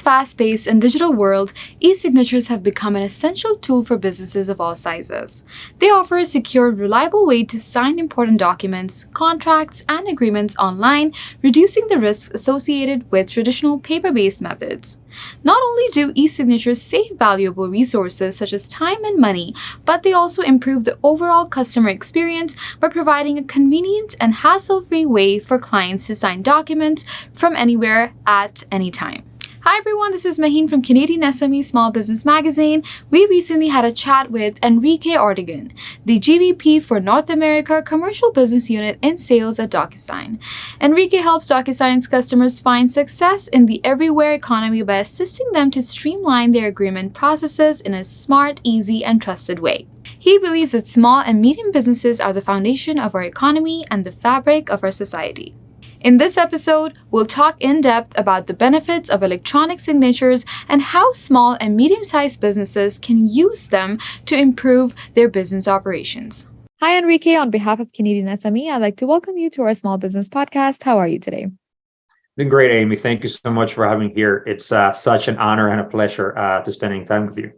fast-paced and digital world, e-signatures have become an essential tool for businesses of all sizes. They offer a secure, reliable way to sign important documents, contracts, and agreements online, reducing the risks associated with traditional paper-based methods. Not only do e-signatures save valuable resources such as time and money, but they also improve the overall customer experience by providing a convenient and hassle-free way for clients to sign documents from anywhere at any time. Hi everyone, this is Maheen from Canadiansme Small Business Magazine. We recently had a chat with Enrique Ortegon, the GVP for North America Commercial Business Unit in Sales at DocuSign. Enrique helps DocuSign's customers find success in the everywhere economy by assisting them to streamline their agreement processes in a smart, easy, and trusted way. He believes that small and medium businesses are the foundation of our economy and the fabric of our society. In this episode, we'll talk in depth about the benefits of electronic signatures and how small and medium-sized businesses can use them to improve their business operations. Hi, Enrique. On behalf of Canadiansme, I'd like to welcome you to our small business podcast. How are you today? Doing great, Amy. Thank you so much for having me here. It's such an honor and a pleasure to spending time with you.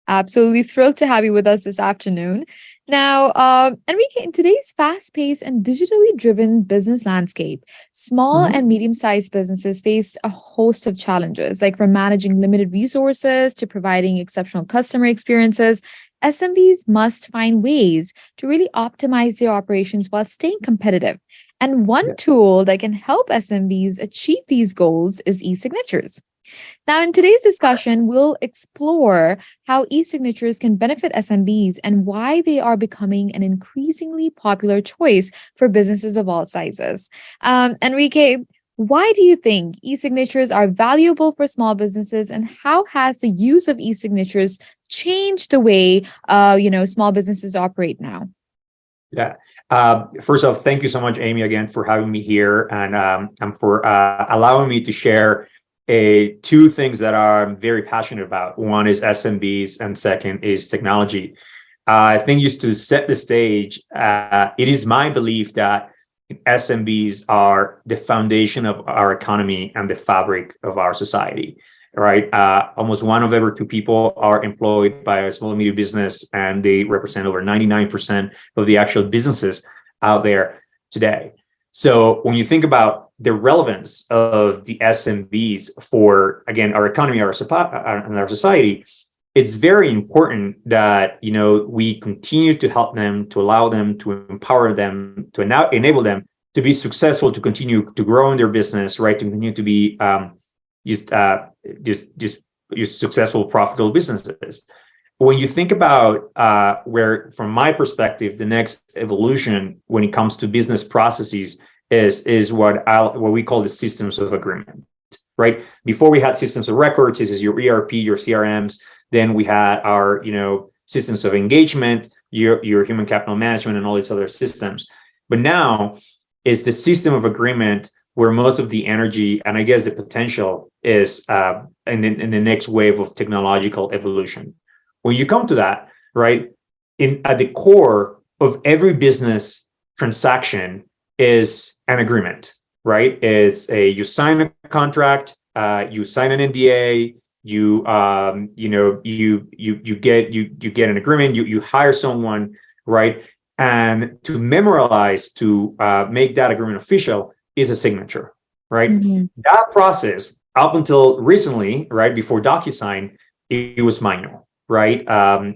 Absolutely thrilled to have you with us this afternoon. Now, Enrique, in today's fast-paced and digitally driven business landscape, small and medium-sized businesses face a host of challenges, like from managing limited resources to providing exceptional customer experiences. SMBs must find ways to really optimize their operations while staying competitive. And one tool that can help SMBs achieve these goals is e-signatures. Now, in today's discussion, we'll explore how e-signatures can benefit SMBs and why they are becoming an increasingly popular choice for businesses of all sizes. Enrique, why do you think e-signatures are valuable for small businesses, and how has the use of e-signatures changed the way small businesses operate now? Yeah. First off, thank you so much, Amy, again for having me here and for allowing me to share two things that I'm very passionate about. One is SMBs, and second is technology. I think just to set the stage, it is my belief that SMBs are the foundation of our economy and the fabric of our society, right? Almost one of every two people are employed by a small and medium business, and they represent over 99% of the actual businesses out there today. So when you think about the relevance of the SMBs for, again, our economy, and our society, it's very important that, we continue to help them, to allow them, to empower them, to enable them to be successful, to continue to grow in their business, right? To continue to be just successful, profitable businesses. When you think about where, from my perspective, the next evolution when it comes to business processes is what we call the systems of agreement, right? Before we had systems of records, this is your ERP, your CRMs. Then we had our, systems of engagement, your human capital management, and all these other systems. But now is the system of agreement where most of the energy and I guess the potential is in the next wave of technological evolution. When you come to that, right, at the core of every business transaction is an agreement, right? It's you sign a contract, you sign an NDA, you get an agreement, you hire someone, right? And to memorialize, to make that agreement official is a signature, right? That process up until recently, right, before DocuSign, it was manual, right?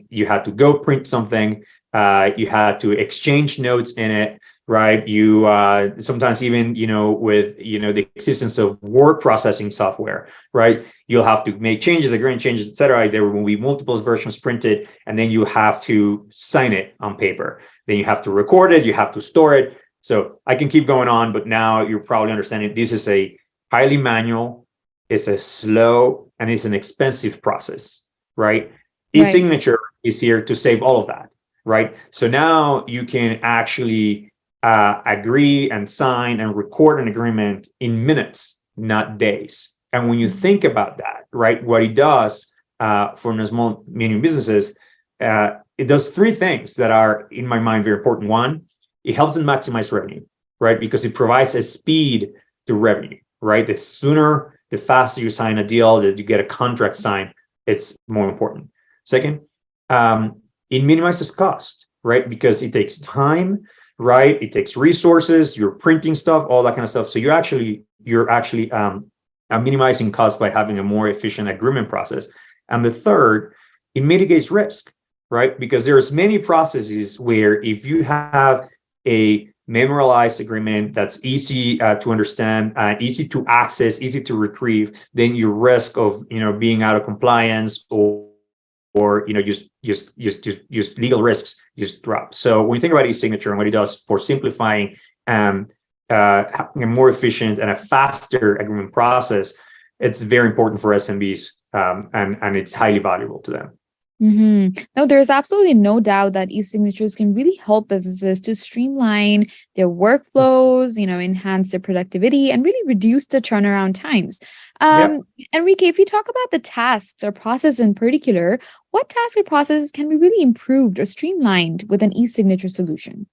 You had to go print something, you had to exchange notes in it, right? You sometimes even, with, the existence of word processing software, right? You'll have to make changes, agreement changes, et cetera. There will be multiple versions printed, and then you have to sign it on paper. Then you have to record it, you have to store it. So I can keep going on, but now you're probably understanding this is a highly manual, it's a slow, and it's an expensive process, right? E-signature is here to save all of that, right? So now you can actually agree and sign and record an agreement in minutes, not days. And when you think about that, right, what it does for the small, medium businesses, it does three things that are, in my mind, very important. One, it helps them maximize revenue, right? Because it provides a speed to revenue, right? The sooner the faster you sign a deal, that you get a contract signed, it's more important. Second, it minimizes cost, right? Because it takes time, right? It takes resources, you're printing stuff, all that kind of stuff. So you're actually minimizing costs by having a more efficient agreement process. And the third, it mitigates risk, right? Because there's many processes where if you have a memorialized agreement that's easy to understand, easy to access, easy to retrieve, then your risk of being out of compliance or just legal risks just drop. So when you think about e-signature and what it does for simplifying a more efficient and a faster agreement process, it's very important for SMBs, and it's highly valuable to them. No, there's absolutely no doubt that e-signatures can really help businesses to streamline their workflows, enhance their productivity, and really reduce the turnaround times. Enrique, if you talk about the tasks or process in particular, what tasks or processes can be really improved or streamlined with an e-signature solution?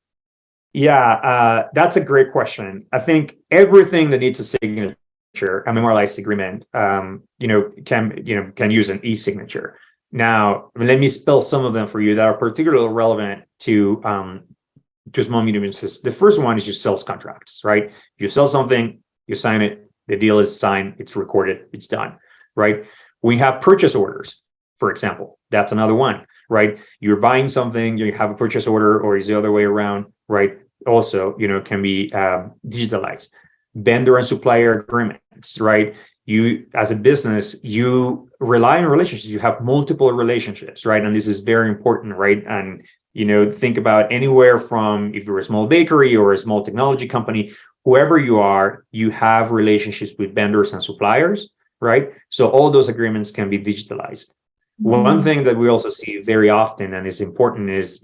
Yeah, that's a great question. I think everything that needs a signature, a memorialized agreement, can use an e-signature. Now, let me spell some of them for you that are particularly relevant to small medium businesses. The first one is your sales contracts, right? You sell something, you sign it, the deal is signed, it's recorded, it's done, right? We have purchase orders, for example. That's another one, right? You're buying something, you have a purchase order, or is the other way around, right? Also, can be digitalized. Vendor and supplier agreements, right? You, as a business, you rely on relationships. You have multiple relationships, right? And this is very important, right? And, think about anywhere from, if you're a small bakery or a small technology company, whoever you are, you have relationships with vendors and suppliers, right? So all those agreements can be digitalized. One thing that we also see very often and is important is,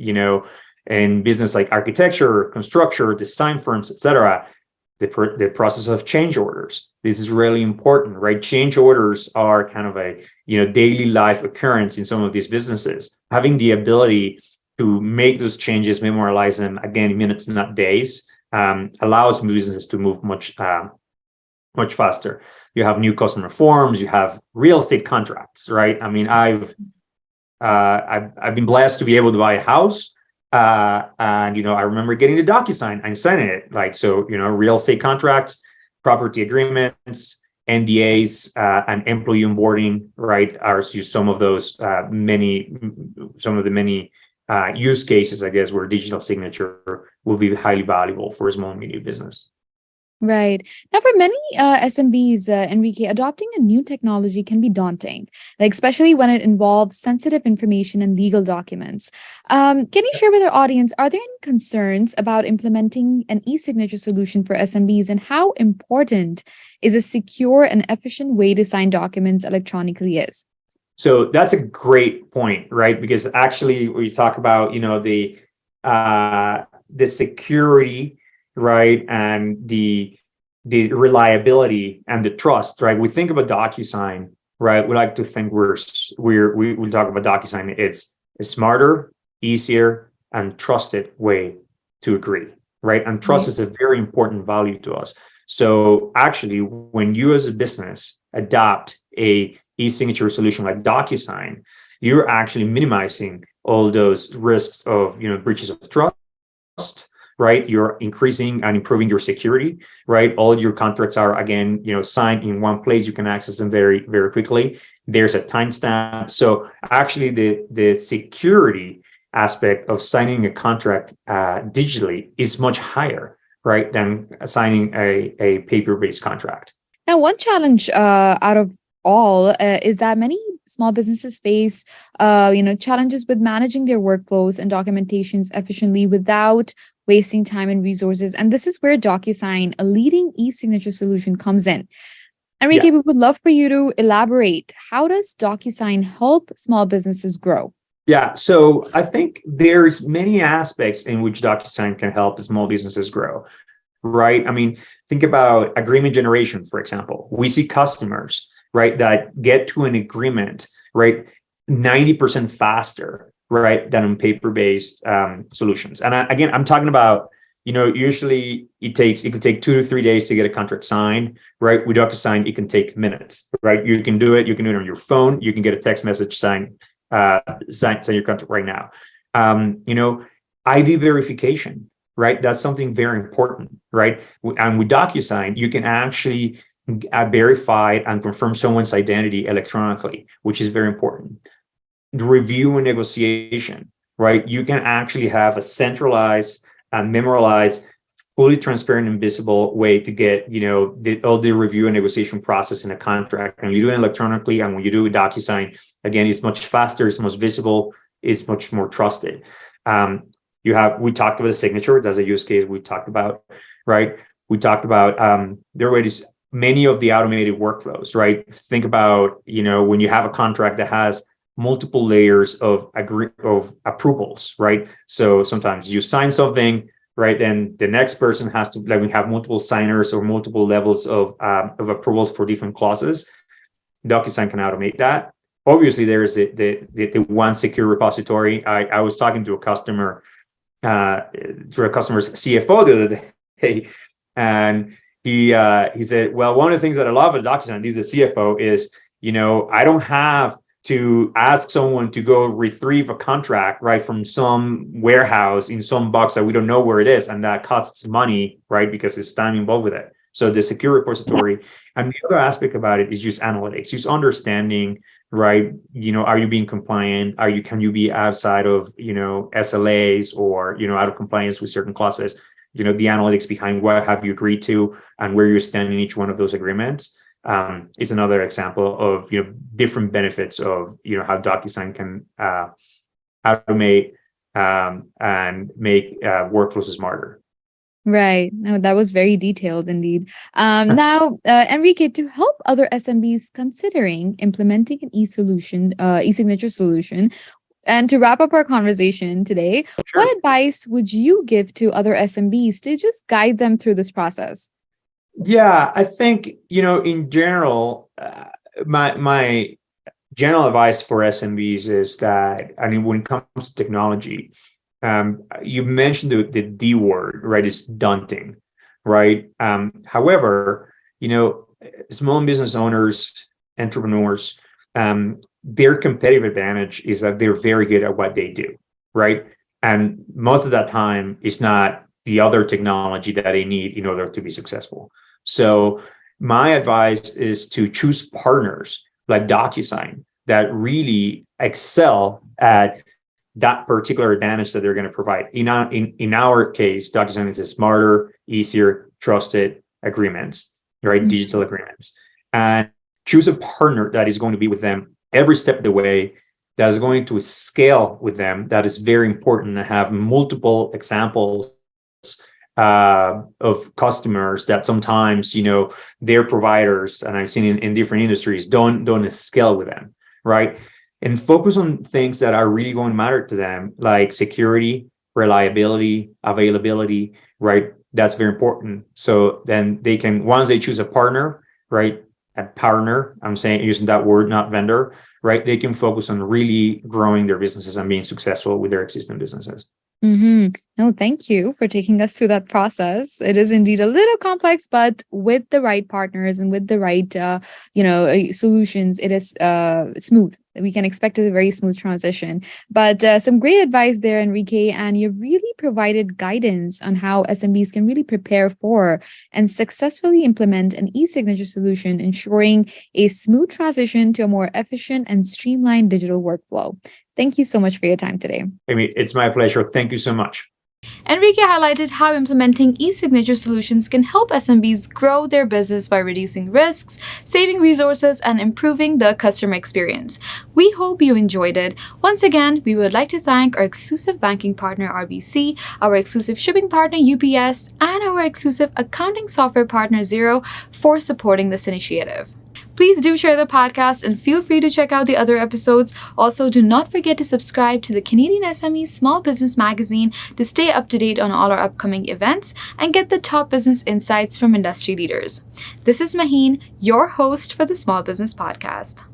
in business like architecture, construction, design firms, etc., the process of change orders. This is really important, right? Change orders are kind of a daily life occurrence in some of these businesses. Having the ability to make those changes, memorialize them, again, in minutes, not days, allows businesses to move much faster. You have new customer forms, you have real estate contracts, right? I mean, I've been blessed to be able to buy a house. And I remember getting the DocuSign and signing it. Real estate contracts, property agreements, NDAs, and employee onboarding, right, are some of those many use cases, I guess, where digital signature will be highly valuable for a small and medium business. Right. Now, for many SMBs, Enrique, adopting a new technology can be daunting, especially when it involves sensitive information and legal documents. Can you share with our audience, are there any concerns about implementing an e-signature solution for SMBs, and how important is a secure and efficient way to sign documents electronically is? So that's a great point, right? Because actually, when you talk about, the security, right, and the reliability and the trust, right? We think about DocuSign, right? We like to think we talk about DocuSign. It's a smarter, easier, and trusted way to agree, right? And trust is a very important value to us. So actually, when you as a business adopt a e-signature solution like DocuSign, you're actually minimizing all those risks of breaches of trust, right? You're increasing and improving your security, right? All your contracts are, again, signed in one place. You can access them very, very quickly. There's a timestamp. So actually the security aspect of signing a contract digitally is much higher, right, than signing a paper-based contract. Now, one challenge out of all is that many small businesses face challenges with managing their workflows and documentations efficiently without wasting time and resources. And this is where DocuSign, a leading e-signature solution, comes in. Enrique, we would love for you to elaborate. How does DocuSign help small businesses grow? Yeah, so I think there's many aspects in which DocuSign can help small businesses grow, right? I mean, think about agreement generation, for example. We see customers, right, that get to an agreement, right, 90% faster, right, than on paper-based solutions. And again, I'm talking about usually it could take 2 to 3 days to get a contract signed, right? With DocuSign, it can take minutes, right? You can do it on your phone. You can get a text message sign your contract right now. ID verification, right? That's something very important, right? And with DocuSign, you can actually verify and confirm someone's identity electronically, which is very important. The review and negotiation, right? You can actually have a centralized and memorialized, fully transparent and visible way to get, all the review and negotiation process in a contract. And you do it electronically, and when you do it with DocuSign, again, it's much faster, it's much visible, it's much more trusted. We talked about the signature. That's a use case we talked about, right? We talked about there are many of the automated workflows, right? Think about, when you have a contract that has multiple layers of approvals, right? So sometimes you sign something, right? Then the next person has to, we have multiple signers or multiple levels of approvals for different clauses. DocuSign can automate that. Obviously, there's the one secure repository. I was talking to a customer, for a customer's CFO the other day, and he said, well, one of the things that I love at DocuSign, he's a CFO, is, I don't have to ask someone to go retrieve a contract, right, from some warehouse in some box that we don't know where it is, and that costs money, right, because it's time involved with it. So the secure repository, and the other aspect about it is just analytics, just understanding, right, are you being compliant? Can you be outside of, SLAs or, out of compliance with certain clauses? The analytics behind what have you agreed to and where you stand in each one of those agreements is another example of, different benefits of, how DocuSign can automate and make workflows smarter. Right. No, that was very detailed indeed. Now, Enrique, to help other SMBs considering implementing an e-signature solution, and to wrap up our conversation today, Sure. what advice would you give to other SMBs to just guide them through this process? Yeah, I think, in general, my general advice for SMBs is that, when it comes to technology, you mentioned the D word, right? It's daunting, right? However, small business owners, entrepreneurs, their competitive advantage is that they're very good at what they do, right? And most of that time is not the other technology that they need in order to be successful. So my advice is to choose partners like DocuSign that really excel at that particular advantage that they're going to provide. In our case, DocuSign is a smarter, easier, trusted agreements, right? Mm-hmm. Digital agreements. And choose a partner that is going to be with them every step of the way, that is going to scale with them. That is very important to have multiple examples of customers that sometimes, their providers, and I've seen in different industries, don't scale with them, right? And focus on things that are really going to matter to them, like security, reliability, availability, right? That's very important. So then they can, once they choose a partner, right? A partner, I'm saying, using that word, not vendor, right? They can focus on really growing their businesses and being successful with their existing businesses. Mm-hmm. No, thank you for taking us through that process. It is indeed a little complex, but with the right partners and with the right, solutions, it is smooth. We can expect a very smooth transition. But some great advice there, Enrique, and you really provided guidance on how SMBs can really prepare for and successfully implement an e-signature solution, ensuring a smooth transition to a more efficient and streamlined digital workflow. Thank you so much for your time today. Amy, it's my pleasure. Thank you so much. Enrique highlighted how implementing e-signature solutions can help SMBs grow their business by reducing risks, saving resources, and improving the customer experience. We hope you enjoyed it. Once again, we would like to thank our exclusive banking partner RBC, our exclusive shipping partner UPS, and our exclusive accounting software partner Xero for supporting this initiative. Please do share the podcast and feel free to check out the other episodes. Also, do not forget to subscribe to the Canadian SME Small Business Magazine to stay up to date on all our upcoming events and get the top business insights from industry leaders. This is Maheen, your host for the Small Business Podcast.